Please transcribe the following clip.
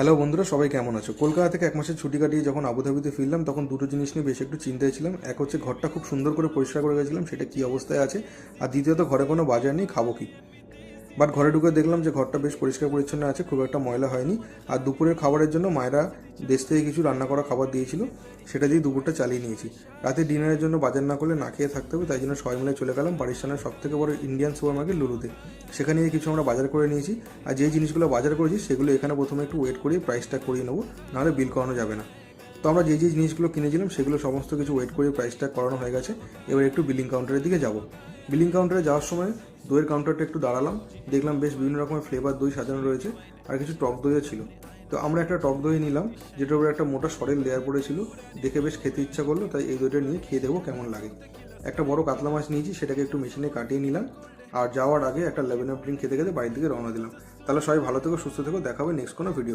Hello বন্ধুরা, সবাই কেমন আছো? কলকাতা থেকে এক মাসের ছুটি কাটিয়ে যখন আবুধাবিতে ফিরলাম তখন দুটো জিনিস নিয়ে বেশ একটু চিন্তায় ছিলাম। এক হচ্ছে ঘরটা খুব সুন্দর করে পরিষ্কার করে গেছিলাম, সেটা কী অবস্থায় আছে, আর দ্বিতীয়ত ঘরে কোনো বাজার নেই, খাবো কি। বাট ঘরে ঢুকে দেখলাম যে ঘরটা বেশ পরিষ্কার পরিচ্ছন্ন আছে, খুব একটা ময়লা হয়নি। আর দুপুরের খাবারের জন্য মায়েরা দেশ থেকে কিছু রান্না করা খাবার দিয়েছিল, সেটা দিয়ে দুপুরটা চালিয়ে নিয়েছি। রাতে ডিনারের জন্য বাজার না করলে না খেয়ে থাকতে হবে, তাই জন্য সবাই মিলে চলে গেলাম বাড়ির সামনে সব থেকে বড় ইন্ডিয়ান সুপার মার্কেট লুলুতে। সেখানে গিয়ে কিছু আমরা বাজার করে নিয়েছি। আর যেই জিনিসগুলো বাজার করেছি সেগুলো এখানে প্রথমে একটু ওয়েট করিয়ে প্রাইসটা করিয়ে নেবো, নাহলে বিল করানো যাবে না। তো আমরা যে জিনিসগুলো কিনেছিলাম সেগুলো সমস্ত কিছু ওয়েট করে প্রাইসটা করানো হয়ে গেছে। এবার একটু বিলিং কাউন্টারের দিকে যাব। বিলিং কাউন্টারে যাওয়ার সময় দইয়ের কাউন্টারটা একটু দাঁড়ালাম, দেখলাম বেশ বিভিন্ন রকমের ফ্লেভার দই সাজানো রয়েছে, আর কিছু টক দইও ছিল। তো আমরা একটা টক দই নিলাম, যেটার উপরে একটা মোটা সরের লেয়ার পড়েছিল। দেখে বেশ খেতে ইচ্ছা করলো, তাই এই দইটা নিয়ে খেয়ে দেবো কেমন লাগে। একটা বড় কাতলা মাছ নিয়েছি, সেটাকে একটু মেশিনে কাটিয়ে নিলাম। আর যাওয়ার আগে একটা লেমন ড্রিঙ্ক খেতে খেতে বাড়ির দিকে রওনা দিলাম। তাহলে সবাই ভালো থেকো, সুস্থ থেকো, দেখা হবে নেক্সট কোনো ভিডিও।